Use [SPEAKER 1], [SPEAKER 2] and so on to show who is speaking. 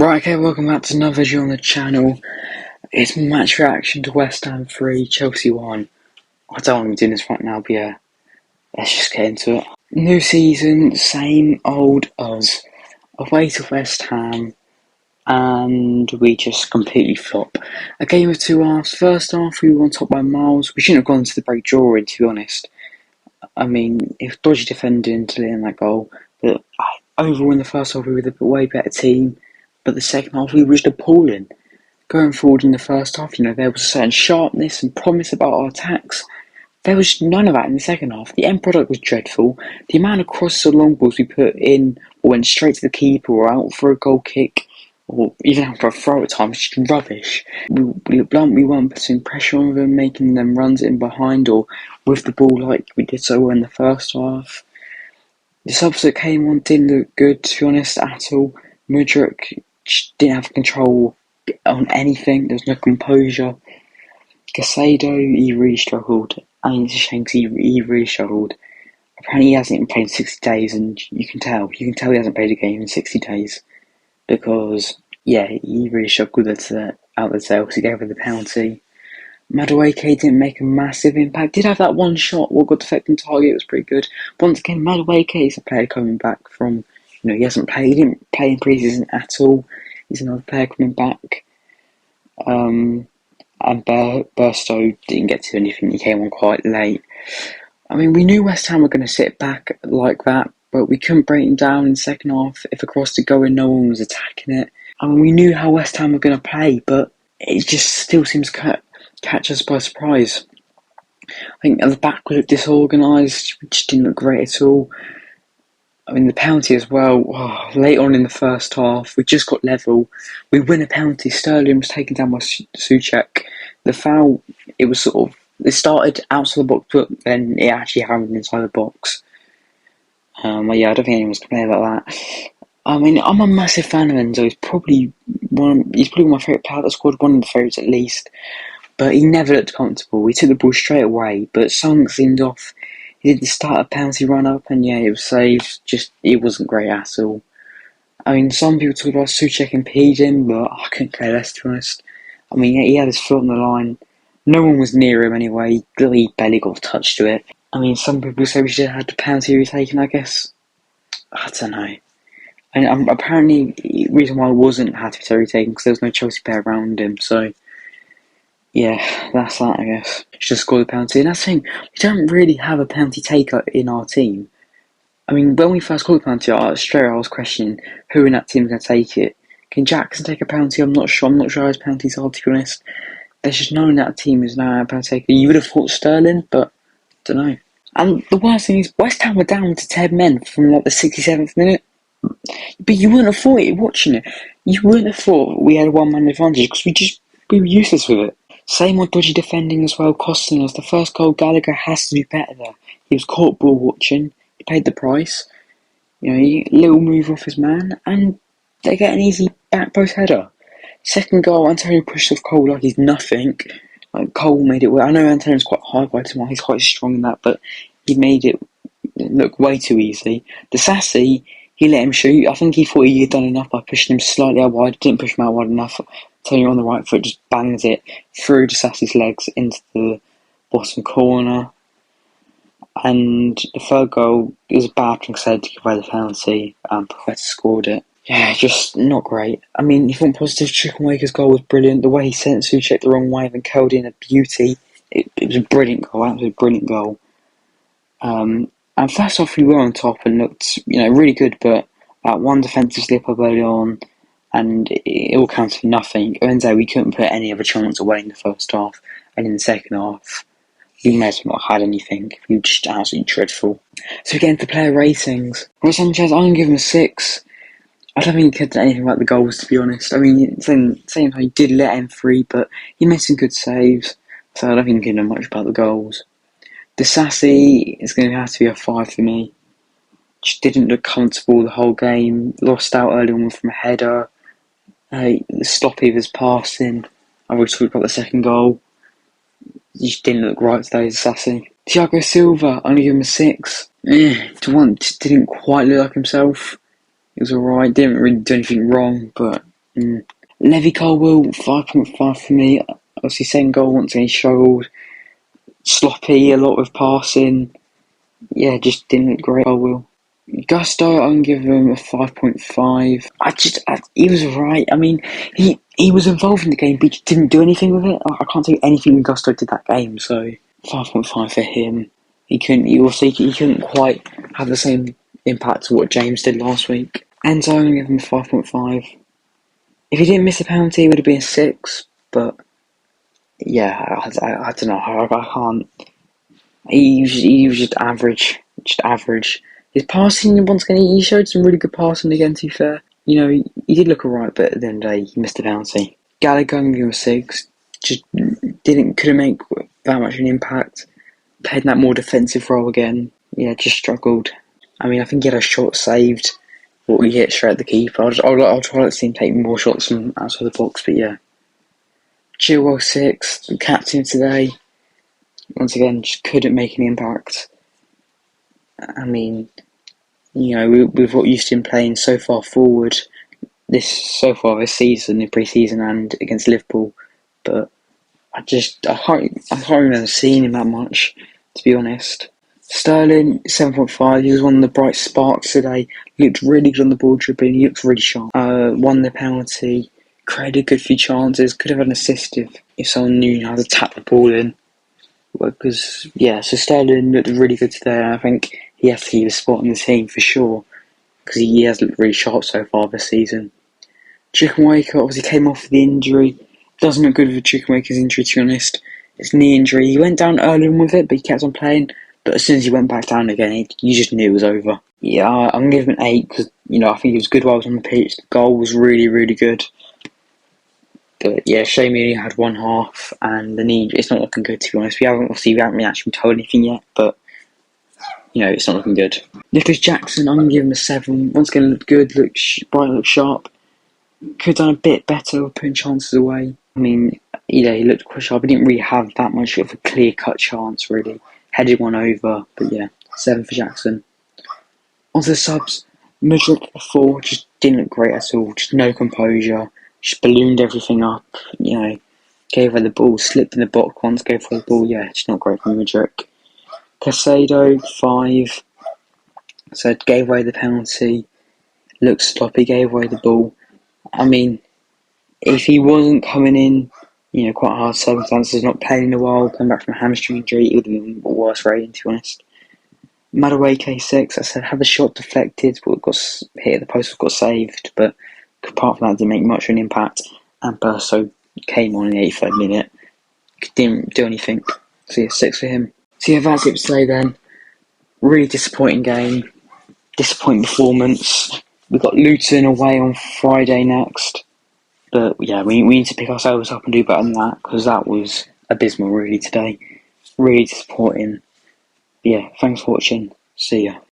[SPEAKER 1] Right, okay, welcome back to another video on the channel. It's match reaction to West Ham 3, Chelsea 1. I don't want to be doing this right now, but yeah, let's just get into it. New season, same old us. Away to West Ham, and we just completely flop. A game of two halves. First half, we were on top by miles. We shouldn't have gone to the break drawing, to be honest. I mean, it was dodgy defending to let in that goal, but overall in the first half, we were the way better team. But the second half, we were just appalling. Going forward in the first half, there was a certain sharpness and promise about our attacks. There was none of that in the second half. The end product was dreadful. The amount of crosses or long balls we put in or went straight to the keeper or out for a goal kick or even out for a throw at times was just rubbish. We looked blunt, we weren't putting pressure on them, making them runs in behind or with the ball like we did so well in the first half. The subs that came on didn't look good, to be honest, at all. Mudryk didn't have control on anything. There was no composure. Casado, he really struggled. I mean, it's a shame because he really struggled. Apparently he hasn't even played in 60 days, and you can tell he hasn't played a game in 60 days. Because, yeah, he really struggled out the tail because he gave her the penalty. Madueke didn't make a massive impact. Did have that one shot, what got deflected target, it was pretty good. Once again, Madueke is a player coming back from, he hasn't played, he didn't play in pre-season at all. He's another player coming back. And Burstow didn't get to anything, he came on quite late. I mean, we knew West Ham were going to sit back like that, but we couldn't break them down in the second half. If a cross did go in, no one was attacking it. I mean, we knew how West Ham were going to play, but it just still seems to catch us by surprise. I think at the back we looked disorganised, we just didn't look great at all. I mean, the penalty as well, late on in the first half, we just got level. We win a penalty, Sterling was taken down by Souček. The foul, it started outside the box, but then it actually happened inside the box. Well, yeah, I don't think anyone's complaining about that. I mean, I'm a massive fan of Enzo. He's probably one of my favourite players of the squad, one of the favourites at least. But he never looked comfortable. He took the ball straight away, but something seemed off. He did the start a penalty run up, and yeah, it was saved. Just, it wasn't great at all. I mean, some people talk about Souček impeding, but I couldn't care less, to be honest. I mean, he had his foot on the line. No one was near him anyway. He barely got a touch to it. I mean, some people say we should have had the penalty retaken, I guess. I don't know. And apparently, the reason why I wasn't had to be retaken because there was no Chelsea player around him, so yeah, that's that, I guess. Just score the penalty. And that's the thing, we don't really have a penalty taker in our team. I mean, when we first scored the penalty, straight away I was questioning who in that team is going to take it. Can Jackson take a penalty? I'm not sure how his penalties are, to be honest. There's just no one in that team who's now a penalty taker. You would have thought Sterling, but I don't know. And the worst thing is, West Ham were down to 10 men from the 67th minute. But you wouldn't have thought it watching it. You wouldn't have thought we had a one-man advantage because we were useless with it. Same on dodgy defending as well, costing us. The first goal, Gallagher has to do better there. He was caught ball watching. He paid the price. Little move off his man, and they get an easy back post header. Second goal, Antonio pushed off Cole like he's nothing. Cole made it well. I know Antonio's quite high by tomorrow. He's quite strong in that, but he made it look way too easy. The Sassy, he let him shoot. I think he thought he had done enough by pushing him slightly out wide. Didn't push him out wide enough. Antonio on the right foot just bangs it through the Sassy's legs into the bottom corner. And the third goal is a bad thing said to give away the penalty. Profeta scored it. Yeah, just not great. I mean, if you want positive, Chickenwaker's goal was brilliant. The way he sent Souček the wrong way and curled in a beauty. It was a brilliant goal, absolutely brilliant goal. And first off, we were on top and looked, really good, but that one defensive slip up early on, and it all counts for nothing. Enzo, we couldn't put any other chance away in the first half, and in the second half, we may as well not had anything. We were just absolutely dreadful. So again, the player ratings. Ross Sanchez, I'm going to give him a 6. I don't think he could do anything about the goals, to be honest. I mean, same time he did let in 3, but he made some good saves, so I don't think he can do much about the goals. The Sassy is going to have to be a 5 for me. Just didn't look comfortable the whole game. Lost out early on from a header. The sloppy of his passing. I already talked about the second goal. He just didn't look right today, the Sassy. Thiago Silva, only give him a 6. Just didn't quite look like himself. He was alright, didn't really do anything wrong, but Levy Colwill, 5.5 for me. Obviously, same goal once again, he struggled. Sloppy, a lot of passing. Yeah, just didn't look great, Colwill. Gusto, I'm gonna give him a 5.5. He was right. I mean, he was involved in the game, but he didn't do anything with it. I can't tell you anything Gusto did that game, so 5.5 for him. He couldn't quite have the same impact as what James did last week. Enzo, I'm gonna give him a 5.5. If he didn't miss a penalty, it would have been a 6, but yeah, I don't know. I can't. He was just average. Just average. His passing, once again, he showed some really good passing again, to be fair. You know, he did look alright, but at the end of the day, he missed a penalty. Gallagher, I'm giving him a 6. Just couldn't make that much of an impact. Played in that more defensive role again. Yeah, just struggled. I mean, I think he had a shot saved, but we hit straight at the keeper. I'll try to see him take more shots from outside the box, but yeah. Chilwell 6, captain today. Once again, just couldn't make an impact. I mean, you know, we've got used to him playing so far forward this season, in pre-season and against Liverpool, but I can't remember seeing him that much, to be honest. Sterling 7.5. He was one of the bright sparks today. He looked really good on the ball dribbling. He looked really sharp. Won the penalty. Created a good few chances. Could have had an assist if someone knew how to tap the ball in. Because so Sterling looked really good today. And I think he has to keep a spot in the team for sure, because he has looked really sharp so far this season. Chukwuemeka obviously came off with the injury. Doesn't look good with Chukwuemeka's injury, to be honest. It's knee injury. He went down early on with it, but he kept on playing. But as soon as he went back down again, you just knew it was over. Yeah, I'm going to give him an 8 because, you know, I think he was good while he was on the pitch. The goal was really, really good. But yeah, shame he only had one half, and the knee, it's not looking good, to be honest. We haven't really actually been told anything yet, but, you know, it's not looking good. Nicholas Jackson, I'm going to give him a 7. Once again, looked good, looked bright, looked sharp. Could have done a bit better with putting chances away. I mean, he looked quite sharp. He didn't really have that much of a clear-cut chance, really. Headed one over, but yeah, 7 for Jackson. Onto the subs, Mudryk 4, just didn't look great at all. Just no composure. Just ballooned everything up, you know. Gave away the ball, slipped in the box once, gave away the ball. Yeah, just not great from Mudryk. Casado 5, so gave away the penalty. Looked sloppy, gave away the ball. I mean, if he wasn't coming in, you know, quite hard circumstances, not playing in a while, coming back from a hamstring injury, it would have been a worse rating, to be honest. Madueke 6, I said, had the shot deflected, but got hit at the post, got saved, but apart from that, didn't make much of an impact. And Burso came on in the 83rd minute, didn't do anything. So yeah, 6 for him. So yeah, that's it for today then. Really disappointing game, disappointing performance. We've got Luton away on Friday next. But yeah, we need to pick ourselves up and do better than that, because that was abysmal really today. Really disappointing. But yeah, thanks for watching. See ya.